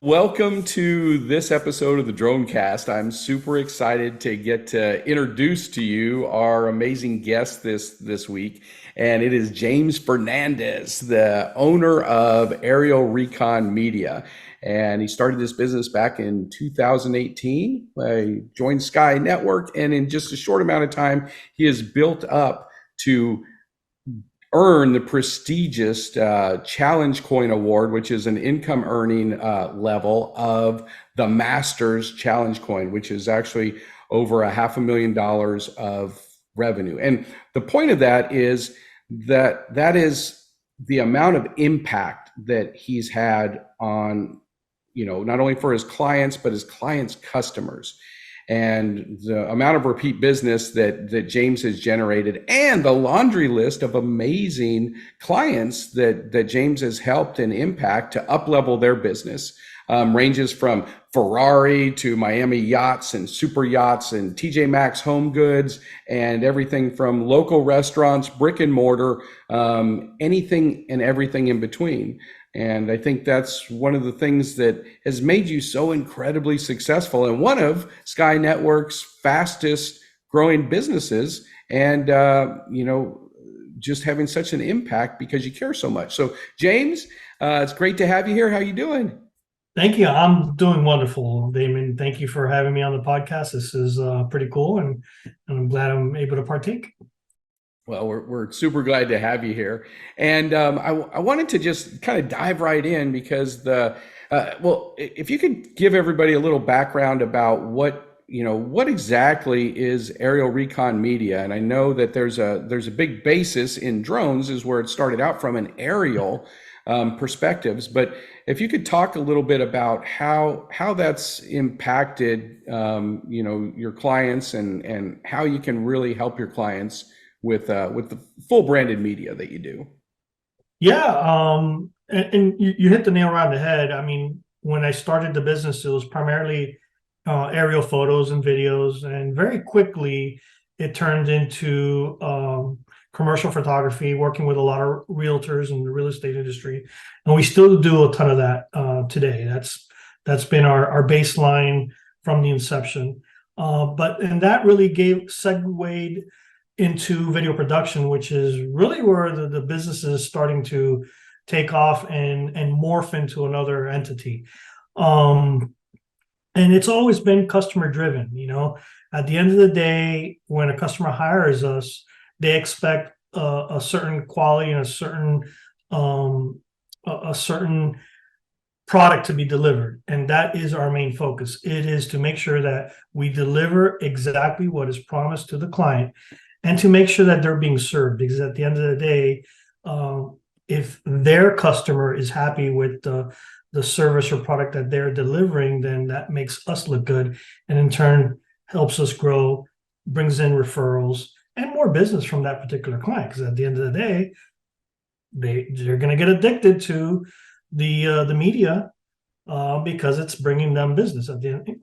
Welcome to this episode of the DroneCast. I'm super excited to get to introduce to you our amazing guest this week, and it is James Fernandez, the owner of Aerial Recon Media. And he started this business back in 2018. I joined Sky Network, and in just a short amount of time, he has built up to earn the prestigious Challenge Coin Award, which is an income earning level of the Masters Challenge Coin, which is actually over $500,000 of revenue. And the point of that is that is the amount of impact that he's had on, not only for his clients, but his clients' customers. And the amount of repeat business that James has generated, and the laundry list of amazing clients that James has helped and impact to up-level their business, ranges from Ferrari to Miami Yachts and super yachts and Maxx HomeGoods, and everything from local restaurants, brick and mortar, anything and everything in between. And I think that's one of the things that has made you so incredibly successful and one of Sky Network's fastest growing businesses, and just having such an impact because you care so much. So James, it's great to have you here. How you doing? Thank you. I'm doing wonderful, Damon. Thank you for having me on the podcast. This is pretty cool, and I'm glad I'm able to partake. Well, we're super glad to have you here. And I wanted to just kind of dive right in because if you could give everybody a little background about what exactly is Aerial Recon Media. And I know that there's a big basis in drones, is where it started out from, an aerial perspectives. But if you could talk a little bit about how that's impacted your clients, and how you can really help your clients with the full branded media that you do. Yeah, and you hit the nail right on the head. I mean, when I started the business, it was primarily aerial photos and videos, and very quickly it turned into commercial photography, working with a lot of realtors in the real estate industry, and we still do a ton of that today. That's been our baseline from the inception. And that really segued into video production, which is really where the business is starting to take off and morph into another entity. And it's always been customer driven. At the end of the day, when a customer hires us, they expect a certain quality and a certain product to be delivered, and that is our main focus. It is to make sure that we deliver exactly what is promised to the client, and to make sure that they're being served. Because at the end of the day, if their customer is happy with the service or product that they're delivering, then that makes us look good, and in turn helps us grow, brings in referrals and more business from that particular client. Because at the end of the day, they're going to get addicted to the media because it's bringing them business at the end.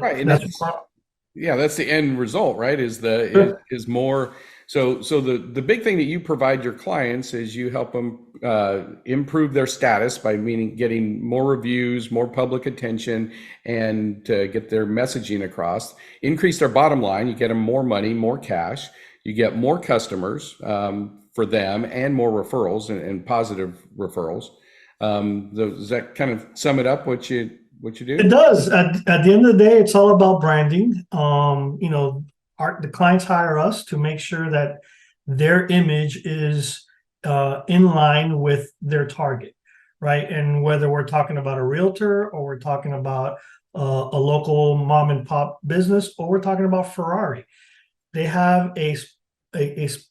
Right, and that's the end result, right? Is more. So the big thing that you provide your clients is you help them improve their status by getting more reviews, more public attention, and to get their messaging across, increase their bottom line. You get them more money, more cash. You get more customers for them, and more referrals and positive referrals. Does that kind of sum it up, what you do? It does. At the end of the day, it's all about branding. The clients hire us to make sure that their image is in line with their target, right? And whether we're talking about a realtor, or we're talking about a local mom and pop business, or we're talking about Ferrari, they have a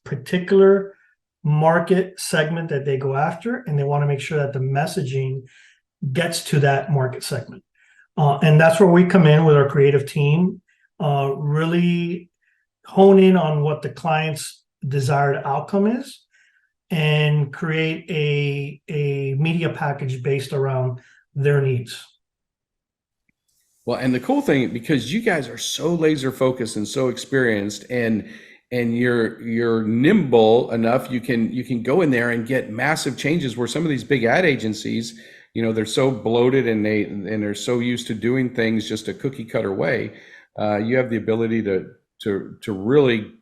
particular market segment that they go after, and they want to make sure that the messaging gets to that market segment. And that's where we come in with our creative team, really hone in on what the client's desired outcome is, and create a media package based around their needs. Well, and the cool thing, because you guys are so laser focused and so experienced, and you're nimble enough, you can go in there and get massive changes where some of these big ad agencies, they're so bloated and they're so used to doing things just a cookie cutter way. You have the ability to really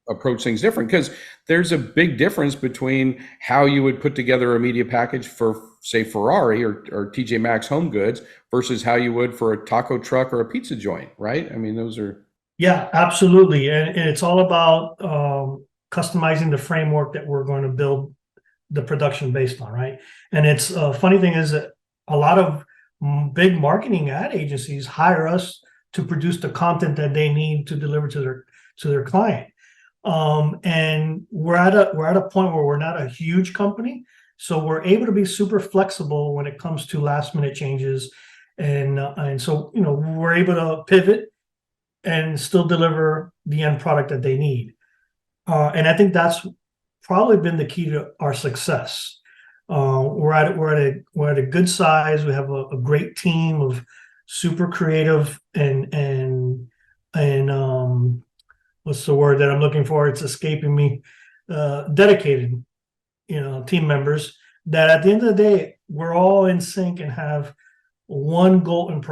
approach things different, because there's a big difference between how you would put together a media package for, say, Ferrari or TJ Maxx HomeGoods versus how you would for a taco truck or a pizza joint, right? I mean, those are. Yeah, absolutely. And it's all about customizing the framework that we're going to build the production based on, right? And it's funny thing is that a lot of big marketing ad agencies hire us to produce the content that they need to deliver to their client. And we're at a point where we're not a huge company, so we're able to be super flexible when it comes to last minute changes, and so we're able to pivot and still deliver the end product that they need. And I think that's probably been the key to our success. We're at a good size. We have a great team of super creative and what's the word that I'm looking for? It's escaping me. Dedicated, team members that at the end of the day, we're all in sync and have one goal and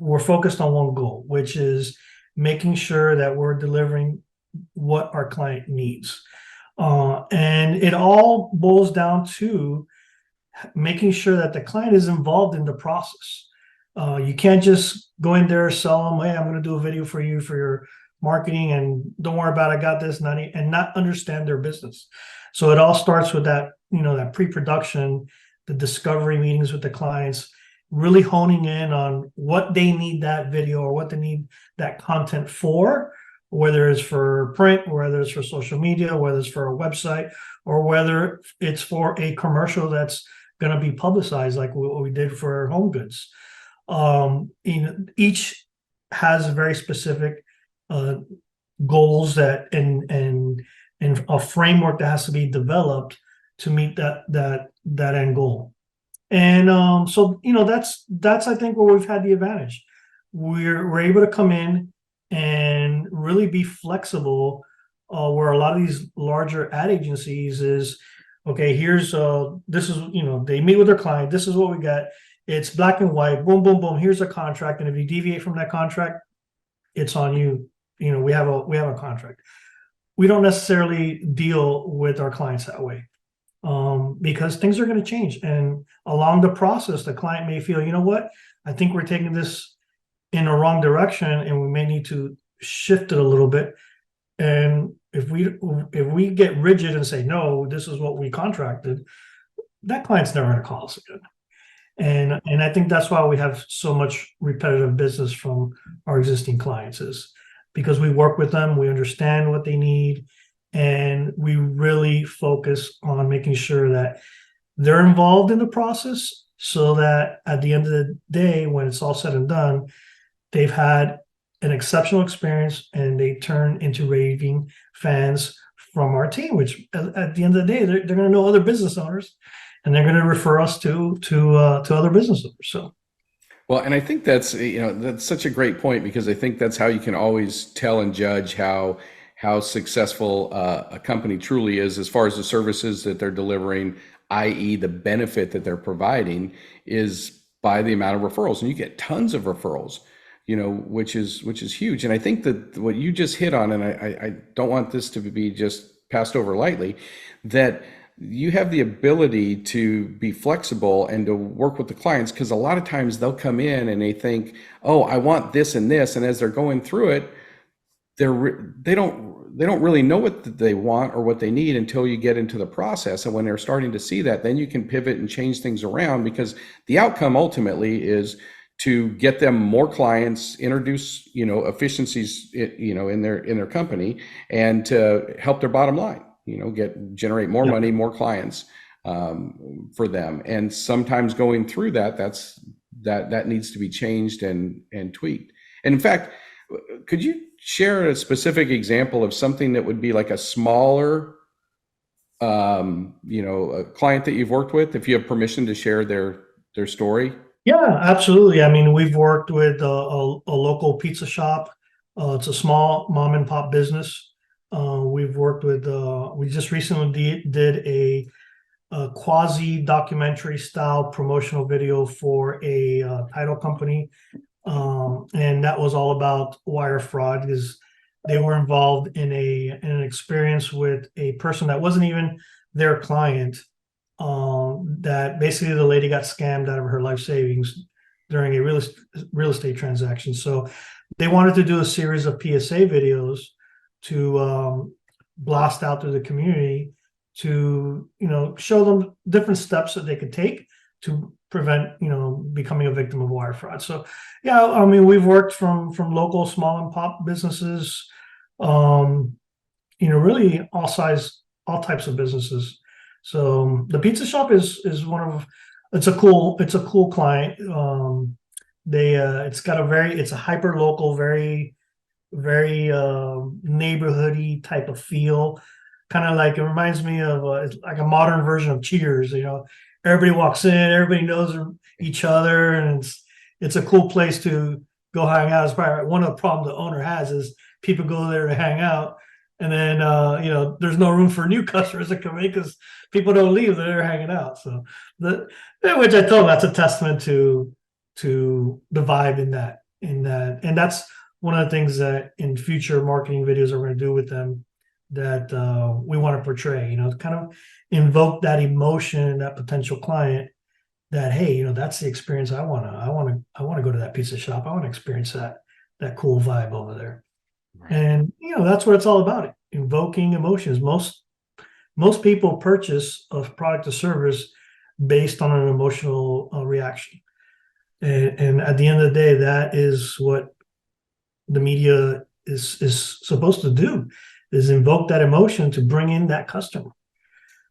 we're focused on one goal, which is making sure that we're delivering what our client needs. And it all boils down to making sure that the client is involved in the process. You can't just go in there, sell them, hey, I'm going to do a video for you for your marketing, and don't worry about it, I got this, and not understand their business. So it all starts with that, that pre-production, the discovery meetings with the clients, really honing in on what they need that video or what they need that content for, whether it's for print, whether it's for social media, whether it's for a website, or whether it's for a commercial that's going to be publicized like what we did for HomeGoods. Each has very specific goals that and a framework that has to be developed to meet that end goal. And so that's I think where we've had the advantage. We're able to come in and really be flexible, where a lot of these larger ad agencies is, okay, here's this is, they meet with their client, this is what we got, it's black and white, boom boom boom, here's a contract, and if you deviate from that contract, it's on you. We have a contract. We don't necessarily deal with our clients that way, because things are going to change, and along the process the client may feel, what, I think we're taking this in the wrong direction and we may need to shift it a little bit. And if we get rigid and say, no, this is what we contracted, that client's never going to call us again. And I think that's why we have so much repetitive business from our existing clients, is because we work with them, we understand what they need, and we really focus on making sure that they're involved in the process, so that at the end of the day, when it's all said and done, they've had an exceptional experience and they turn into raving fans from our team, which at the end of the day, they're going to know other business owners, and they're going to refer us to other business owners. So. Well, and I think that's such a great point, because I think that's how you can always tell and judge how successful a company truly is, as far as the services that they're delivering, i.e. the benefit that they're providing, is by the amount of referrals. And you get tons of referrals, which is huge. And I think that what you just hit on, and I don't want this to be just passed over lightly, that you have the ability to be flexible and to work with the clients, because a lot of times they'll come in and they think, oh, I want this and this, and as they're going through it, they don't really know what they want or what they need until you get into the process. And when they're starting to see that, then you can pivot and change things around, because the outcome ultimately is to get them more clients, introduce efficiencies in their company, and to help their bottom line. Generate more money, more clients for them. And sometimes going through that needs to be changed and tweaked. And in fact, could you share a specific example of something that would be like a smaller, a client that you've worked with, if you have permission to share their story? Yeah, absolutely. I mean, we've worked with a local pizza shop. It's a small mom and pop business. We've worked with, we just recently did a a quasi documentary style promotional video for a title company. And that was all about wire fraud, because they were involved in an experience with a person that wasn't even their client. That basically the lady got scammed out of her life savings during a real estate transaction. So they wanted to do a series of PSA videos to blast out through the community to, show them different steps that they could take to prevent, becoming a victim of wire fraud. So, yeah, I mean, we've worked from local small and pop businesses, really all types of businesses. So the pizza shop is it's a cool client. It's a hyper local, very neighborhoody type of feel. Kind of like, it reminds me of it's like a modern version of Cheers. Everybody walks in, everybody knows each other, and it's a cool place to go hang out. It's probably one of the problems the owner has is people go there to hang out, and then there's no room for new customers to come in because people don't leave; they're hanging out. So which I told them, that's a testament to the vibe in that, and that's one of the things that in future marketing videos we're going to do with them, that we want to portray, kind of invoke that emotion in that potential client, that, hey, that's the experience I want to go to that pizza shop. I want to experience that cool vibe over there. Right. And that's what it's all about, invoking emotions. Most people purchase a product or service based on an emotional reaction, and at the end of the day, that is what the media is supposed to do, is invoke that emotion to bring in that customer.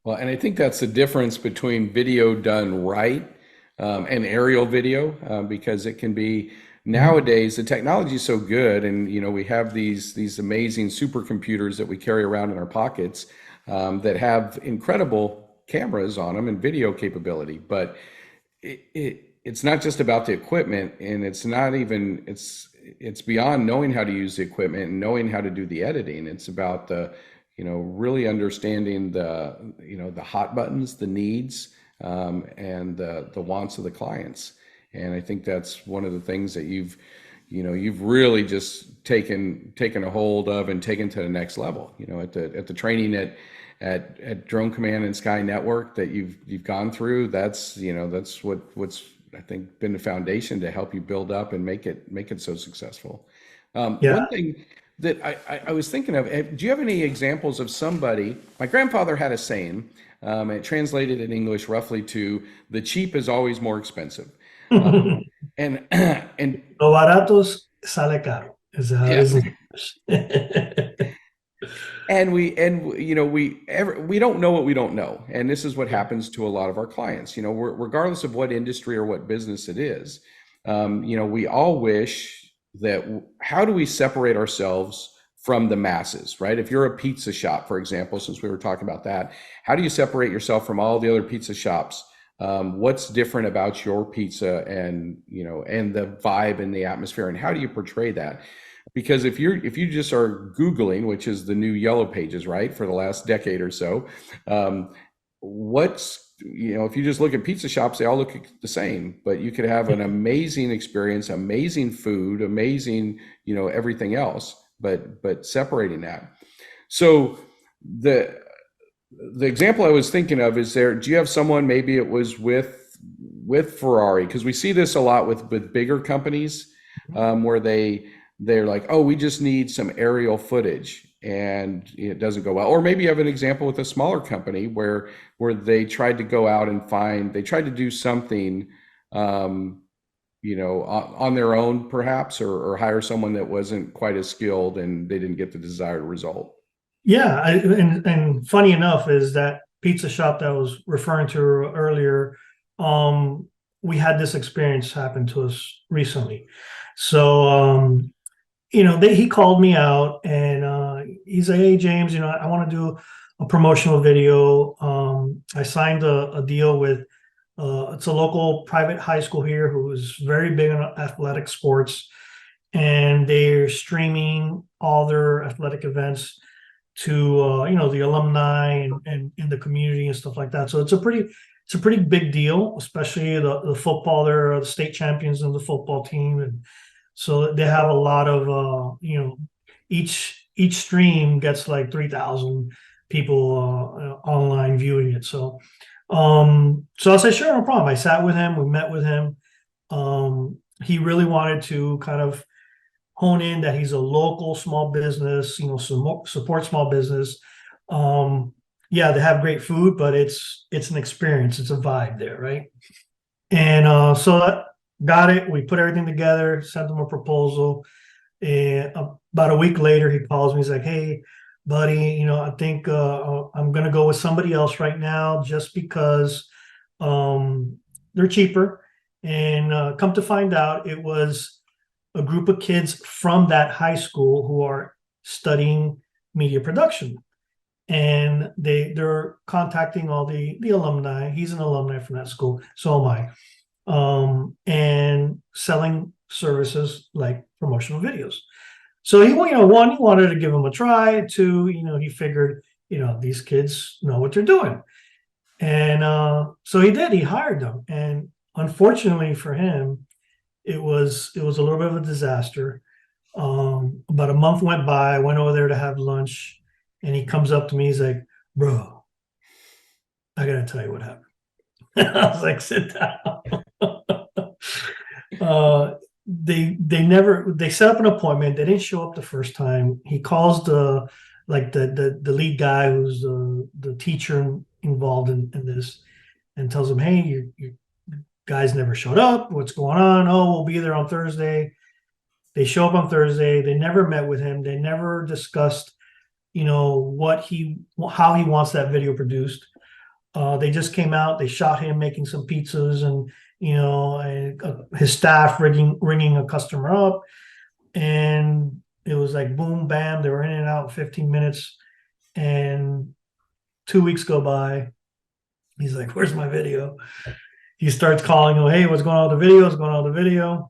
Well, and I think that's the difference between video done right and aerial video, because it can be, nowadays the technology is so good, and we have these amazing supercomputers that we carry around in our pockets that have incredible cameras on them and video capability, but it's not just about the equipment, and it's beyond knowing how to use the equipment and knowing how to do the editing. It's about really understanding the hot buttons, the needs, and the wants of the clients. And I think that's one of the things that you've really just taken a hold of and taken to the next level. At the training at Drone Command and Sky Network that you've gone through. That's what's I think been the foundation to help you build up and make it so successful. One thing that I was thinking of, do you have any examples of somebody? My grandfather had a saying, it translated in English roughly to, the cheap is always more expensive. And Lo barato sale caro is how it is in English. And we don't know what we don't know, and this is what happens to a lot of our clients. Regardless of what industry or what business it is, we all wish that, how do we separate ourselves from the masses, right? If you're a pizza shop, for example, since we were talking about that, how do you separate yourself from all the other pizza shops? What's different about your pizza, and the vibe and the atmosphere, and how do you portray that? Because if you just are Googling, which is the new yellow pages, right, for the last decade or so, if you just look at pizza shops, they all look the same, but you could have an amazing experience, amazing food, amazing, everything else, but separating that. So the example I was thinking of is, do you have someone, maybe it was with Ferrari, because we see this a lot with bigger companies, where they're like, oh, we just need some aerial footage, and it doesn't go well. Or maybe you have an example with a smaller company where they tried to go out and they tried to do something, on their own perhaps, or hire someone that wasn't quite as skilled, and they didn't get the desired result. Yeah, and funny enough is that pizza shop that I was referring to earlier, we had this experience happen to us recently. So, he called me out, and he said, "Hey, James, I want to do a promotional video." I signed a deal with it's a local private high school here who is very big on athletic sports, and they're streaming all their athletic events to the alumni and the community and stuff like that. So it's a pretty big deal, especially the football. They're the state champions in the football team, and so they have a lot of each stream gets like 3,000 people online viewing it. So I said, sure, no problem. I sat with him, we met with him. He really wanted to kind of hone in that he's a local small business, support small business. Yeah, they have great food, but it's an experience, it's a vibe there, right? And so got it. We put everything together, sent him a proposal. And about a week later, he calls me. He's like, "Hey, buddy, I think I'm gonna go with somebody else right now, just because they're cheaper." And come to find out, it was a group of kids from that high school who are studying media production, and they're contacting all the alumni. He's an alumni from that school, so am I, and selling services like promotional videos. So one, he wanted to give them a try. Two, he figured, these kids know what they're doing. And so he did. He hired them. And unfortunately for him, it was a little bit of a disaster. About a month went by. I went over there to have lunch, and he comes up to me. He's like, "Bro, I gotta tell you what happened." I was like, "Sit down." They set up an appointment. They didn't show up the first time. He calls the lead guy, who's the teacher involved in this, and tells him, "Hey, you guys never showed up. What's going on?" "Oh, we'll be there on Thursday." They show up on Thursday. They never met with him. They never discussed, how he wants that video produced. They just came out. They shot him making some pizzas, and his staff ringing a customer up, and it was like boom, bam. They were in and out in 15 minutes, and 2 weeks go by. He's like, "Where's my video?" He starts calling him, "Hey, what's going on with the video? What's going on with the video?"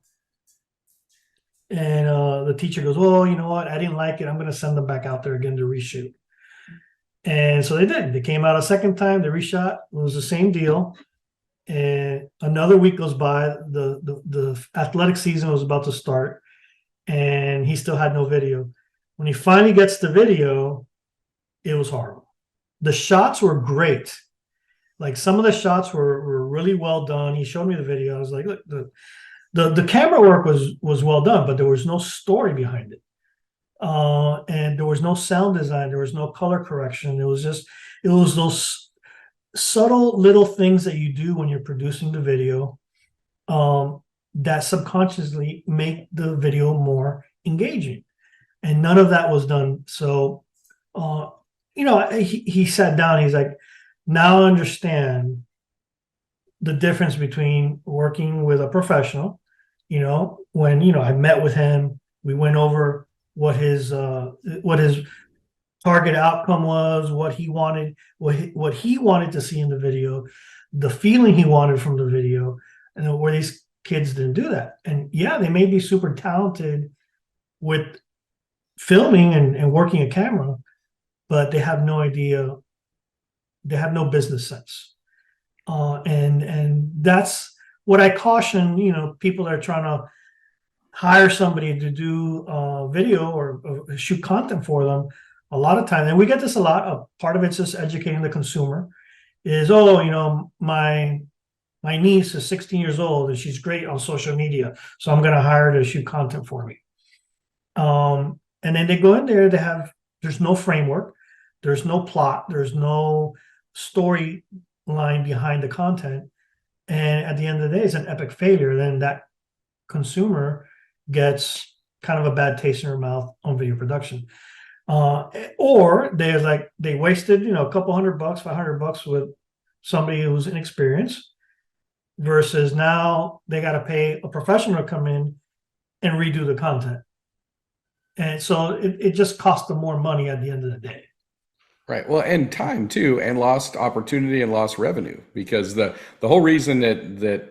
And the teacher goes, "Well, you know what? I didn't like it. I'm going to send them back out there again to reshoot." And so they did. They came out a second time. They reshot. It was the same deal. And another week goes by. The athletic season was about to start, and he still had no video. When he finally gets the video, it was horrible. The shots were great. Like, some of the shots were really well done. He showed me the video. I was like, "Look, the camera work was well done, but there was no story behind it. And there was no sound design. There was no color correction. It was those subtle little things that you do when you're producing the video, that subconsciously make the video more engaging. And none of that was done. So, he sat down. He's like, "Now I understand the difference between working with a professional." When I met with him, we went over what his target outcome was, what he wanted, what he wanted to see in the video, the feeling he wanted from the video, and where these kids didn't do that. And yeah, they may be super talented with filming and working a camera, but they have no idea. They have no business sense. And that's what I caution, people that are trying to hire somebody to do video or shoot content for them. A lot of time, and we get this a lot. Part of it's just educating the consumer. Is, my niece is 16 years old and she's great on social media, so I'm going to hire her to shoot content for me. And then they go in there. There's no framework, there's no plot, there's no story line behind the content, and at the end of the day, it's an epic failure. Then that consumer gets kind of a bad taste in her mouth on video production. Or they wasted, a couple $100, $500 with somebody who's inexperienced, versus now they got to pay a professional to come in and redo the content. And so it just costs them more money at the end of the day. Right. Well, and time too, and lost opportunity and lost revenue, because the whole reason that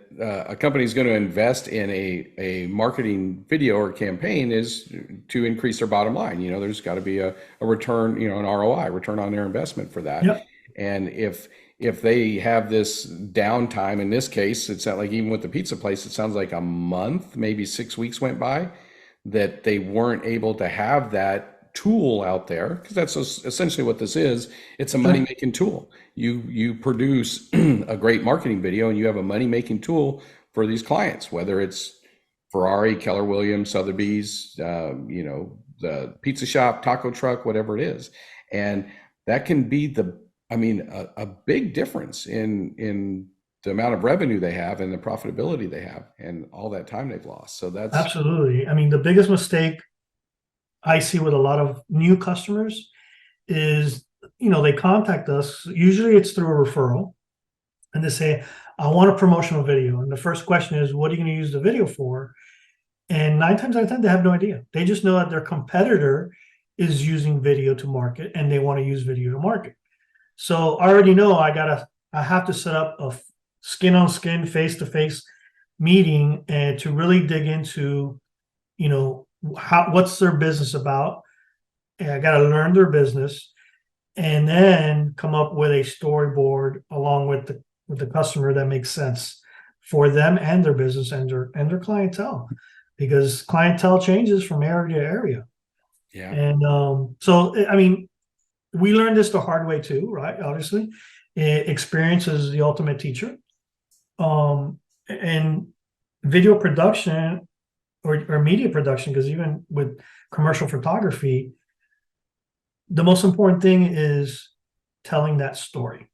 a company is going to invest in a marketing video or campaign is to increase their bottom line. There's got to be a return, an ROI, return on their investment for that. Yep. And if they have this downtime, in this case, it's not like even with the pizza place, it sounds like a month, maybe 6 weeks went by that they weren't able to have that tool out there, because that's essentially what this is. It's a money Sure. making tool. You produce a great marketing video and you have a money making tool for these clients, whether it's Ferrari, Keller Williams, Sotheby's, the pizza shop, taco truck, whatever it is. And that can be a big difference in the amount of revenue they have and the profitability they have and all that time they've lost. So that's, Absolutely. I mean, the biggest mistake I see with a lot of new customers is, they contact us. Usually it's through a referral, and they say, I want a promotional video. And the first question is, what are you going to use the video for? And 9 times out of 10, they have no idea. They just know that their competitor is using video to market and they want to use video to market. So I already know I have to set up a skin on skin, face to face meeting and to really dig into, what's their business about. And I got to learn their business and then come up with a storyboard along with the customer that makes sense for them and their business and their clientele, because clientele changes from area to area. yeah. And so, I mean, we learned this the hard way too, right? Obviously, experience is the ultimate teacher. And video production or media production, because even with commercial photography, the most important thing is telling that story.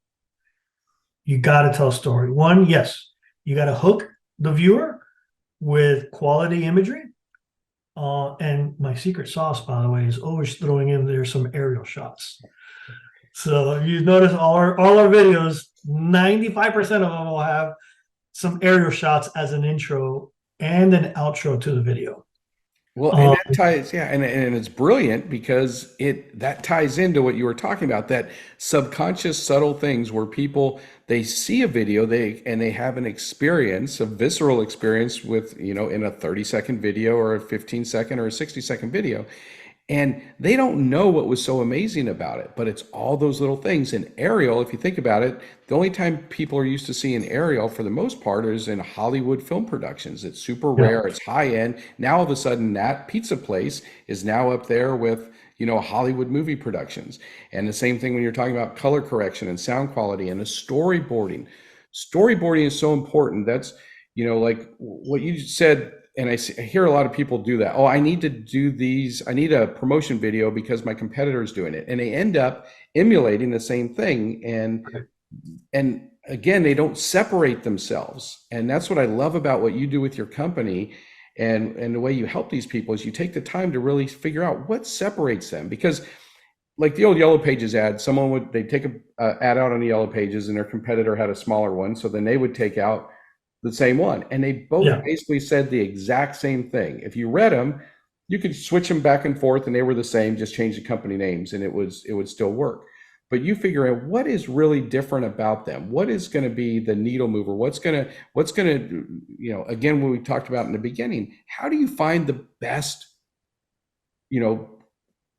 You got to tell a story. One, yes, you got to hook the viewer with quality imagery. And my secret sauce, by the way, is always throwing in there some aerial shots. So if you notice all our videos, 95% of them will have some aerial shots as an intro and an outro to the video. Well, and that ties, yeah, and it's brilliant because that ties into what you were talking about, that subconscious subtle things where people, they see a video, they have an experience, a visceral experience with, in a 30-second video or a 15-second or a 60-second video. And they don't know what was so amazing about it, but it's all those little things. And aerial, if you think about it, the only time people are used to seeing aerial for the most part is in Hollywood film productions. It's super rare, it's high end. Now all of a sudden that pizza place is now up there with, Hollywood movie productions. And the same thing when you're talking about color correction and sound quality and the storyboarding. Storyboarding is so important. That's, like what you said. And I hear a lot of people do that. Oh, I need to do these. I need a promotion video because my competitor is doing it. And they end up emulating the same thing. And again, they don't separate themselves. And that's what I love about what you do with your company. And the way you help these people is you take the time to really figure out what separates them. Because like the old Yellow Pages ad, they'd take a ad out on the Yellow Pages and their competitor had a smaller one. So then they would take out the same one. And they both basically said the exact same thing. If you read them, you could switch them back and forth and they were the same, just change the company names and it would still work. But you figure out what is really different about them. What is going to be the needle mover? What's going to, again, what we talked about in the beginning, how do you find the best,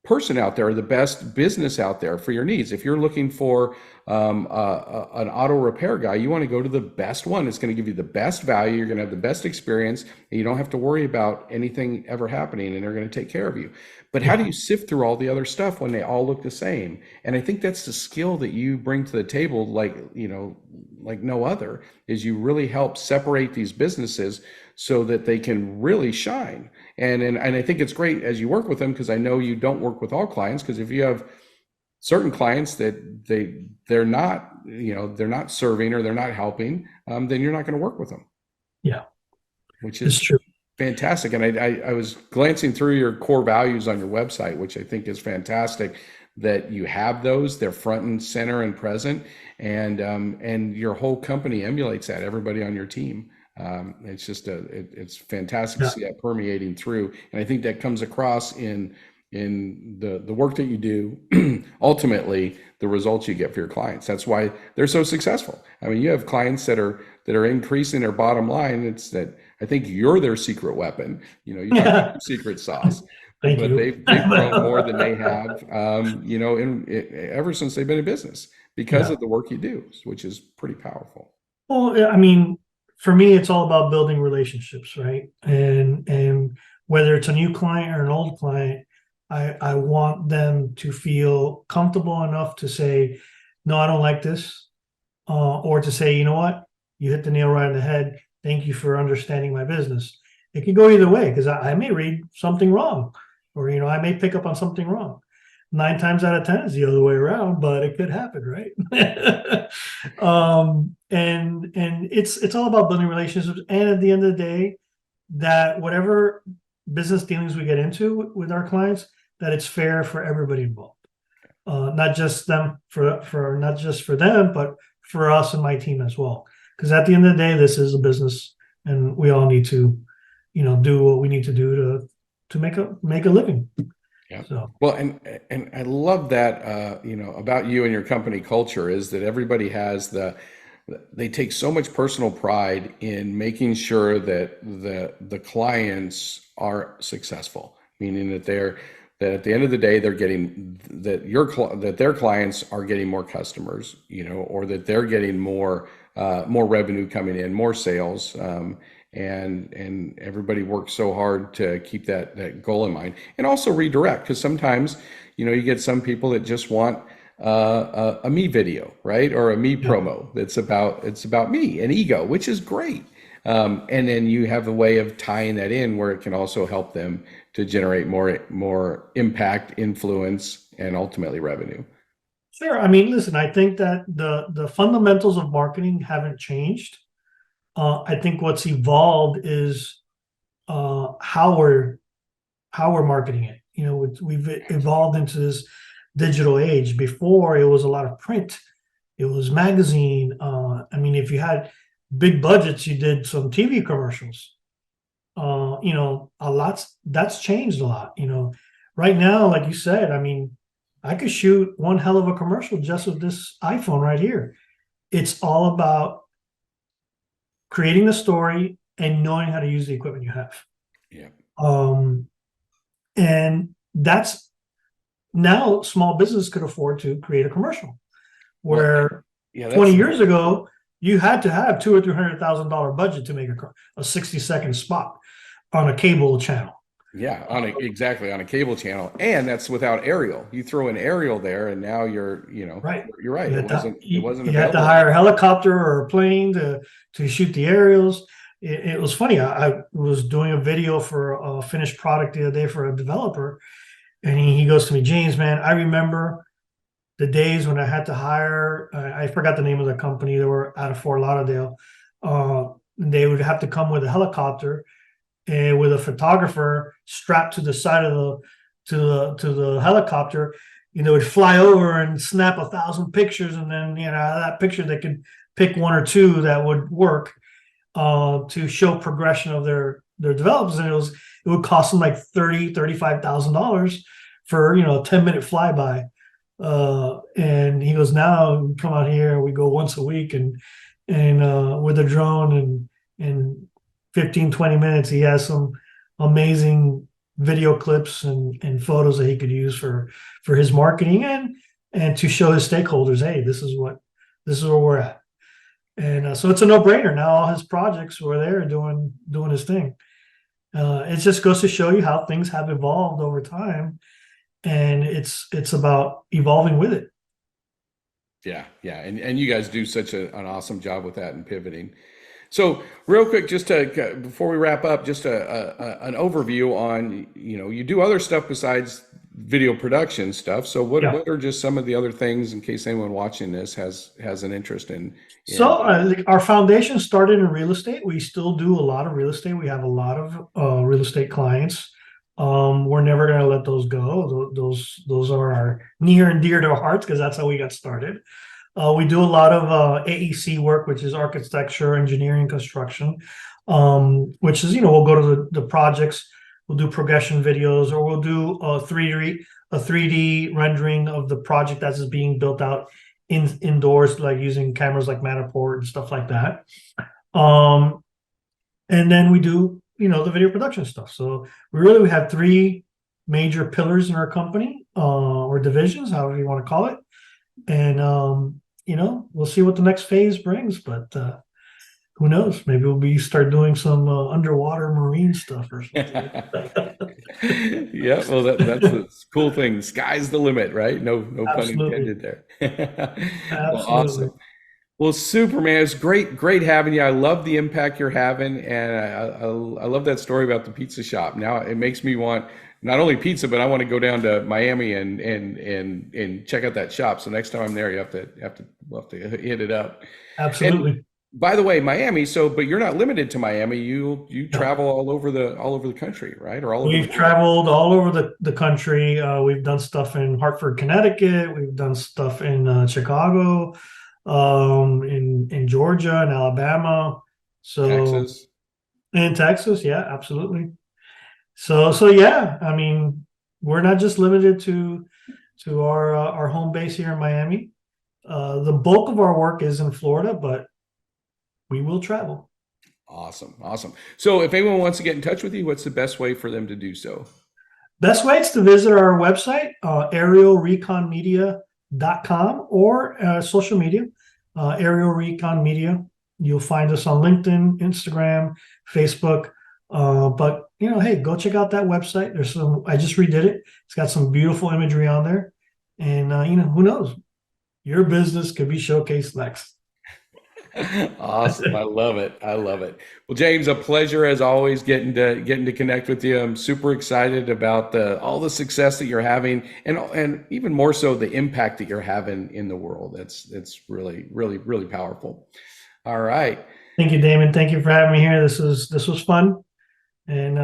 person out there, the best business out there for your needs? If you're looking for an auto repair guy, you want to go to the best one. It's going to give you the best value. You're going to have the best experience, and you don't have to worry about anything ever happening, and they're going to take care of you. But how do you sift through all the other stuff when they all look the same? And I think that's the skill that you bring to the table, like no other, is you really help separate these businesses so that they can really shine. And I think it's great as you work with them, because I know you don't work with all clients, because if you have certain clients that they're not serving or they're not helping, then you're not going to work with them. Yeah, which is true. Fantastic. And I was glancing through your core values on your website, which I think is fantastic that you have those. They're front and center and present, and your whole company emulates that. Everybody on your team. It's just it's fantastic to see that permeating through, and I think that comes across in the work that you do. Ultimately, the results you get for your clients. That's why they're so successful. I mean, you have clients that are increasing their bottom line. It's that I think you're their secret weapon. You talk about your secret sauce. Thank but you. they've grown more than they have, ever since they've been in business. because Yeah. of the work you do, which is pretty powerful. Well, I mean, for me, it's all about building relationships, right? And whether it's a new client or an old client, I want them to feel comfortable enough to say, no, I don't like this, or to say, you know what, you hit the nail right on the head. Thank you for understanding my business. It can go either way because I may read something wrong, or I may pick up on something wrong. 9 times out of 10 is the other way around, but it could happen, right? And it's all about building relationships. And at the end of the day, that whatever business dealings we get into with our clients, that it's fair for everybody involved. Not just them for not just for them, but for us and my team as well. Because at the end of the day, this is a business, and we all need to, do what we need to do to make a living. Yeah. So Well, and I love that, about you and your company culture is that everybody they take so much personal pride in making sure that the clients are successful, meaning that at the end of the day, they're getting that their clients are getting more customers, or that they're getting more revenue coming in, more sales. And everybody works so hard to keep that goal in mind, and also redirect, because sometimes you get some people that just want a me video, right, or a me yeah. promo it's about me and ego, which is great. And then you have a way of tying that in where it can also help them to generate more impact, influence, and ultimately revenue. Sure. I mean, listen, I think that the fundamentals of marketing haven't changed. I think what's evolved is how we're marketing it. We've evolved into this digital age. Before, it was a lot of print. It was magazine. I mean, if you had big budgets, you did some TV commercials. That's changed a lot. Right now, like you said, I mean, I could shoot one hell of a commercial just with this iPhone right here. It's all about creating the story and knowing how to use the equipment you have. Yeah. And that's now small business could afford to create a commercial, Well, where yeah, 20 years ago you had to have $200,000 or $300,000 budget to make a 60-second spot on a cable channel. Yeah, exactly, on a cable channel, and that's without aerial. You throw an aerial there, and now Right. you're right. It wasn't You had to available. hire a helicopter or a plane to shoot the aerials. It was funny. I was doing a video for a finished product the other day for a developer, and he goes to me, James, man, I remember the days when I had to hire. I forgot the name of the company. They were out of Fort Lauderdale. They would have to come with a helicopter and with a photographer strapped to the side of the helicopter. Would fly over and snap 1,000 pictures, and then that picture they could pick one or two that would work to show progression of their developers. And it would cost them like $35,000 for a 10-minute flyby. And he goes, now we come out here, we go once a week, and with a drone, and 15-20 minutes he has some amazing video clips and photos that he could use for his marketing and to show his stakeholders, hey, this is where we're at. And so it's a no-brainer. Now all his projects were there doing his thing. It just goes to show you how things have evolved over time, and it's about evolving with it. Yeah, and you guys do such an awesome job with that and pivoting. So real quick, just before we wrap up, just an overview on, you do other stuff besides video production stuff. So what are just some of the other things, in case anyone watching this has an interest in? So our foundation started in real estate. We still do a lot of real estate. We have a lot of real estate clients. We're never going to let those go. Those are our near and dear to our hearts, because that's how we got started. We do a lot of AEC work, which is architecture, engineering, construction, which is, we'll go to the projects, we'll do progression videos, or we'll do a 3D rendering of the project as it's being built out indoors, like using cameras like Matterport and stuff like that. And then we do, the video production stuff. So we have 3 major pillars in our company, or divisions, however you want to call it. and we'll see what the next phase brings. But who knows? Maybe we'll start doing some underwater marine stuff or something. Yeah, well, that's the cool thing. The sky's the limit, right? No pun Absolutely, intended there. Well, absolutely. awesome. Well, Superman, it's great having you. I love the impact you're having, and I love that story about the pizza shop. Now it makes me want not only pizza, but I want to go down to Miami and check out that shop. So next time I'm there, we'll have to hit it up. And Absolutely. by the way, Miami. So, but you're not limited to Miami. You No. travel all over the country, right? Or all over the We've world. traveled all over the country. We've done stuff in Hartford, Connecticut. We've done stuff in Chicago, in Georgia and Alabama. So Texas. in Texas, yeah, absolutely. So yeah, I mean, we're not just limited to our home base here in Miami. The bulk of our work is in Florida, but we will travel. Awesome. So if anyone wants to get in touch with you, what's the best way for them to do so? Best way is to visit our website, aerialreconmedia.com, or social media, Aerial Recon Media. You'll find us on LinkedIn, Instagram, Facebook. But hey, go check out that website. I just redid it. It's got some beautiful imagery on there. And who knows? Your business could be showcased next. Awesome. I love it. I love it. Well, James, a pleasure as always getting to connect with you. I'm super excited about all the success that you're having and even more so the impact that you're having in the world. It's really powerful. All right. Thank you, Damon. Thank you for having me here. This was fun. And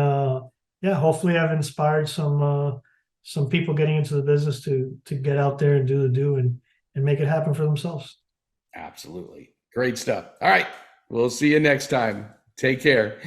yeah, hopefully I've inspired some people getting into the business to get out there and do the do and make it happen for themselves. Absolutely. Great stuff. All right. We'll see you next time. Take care.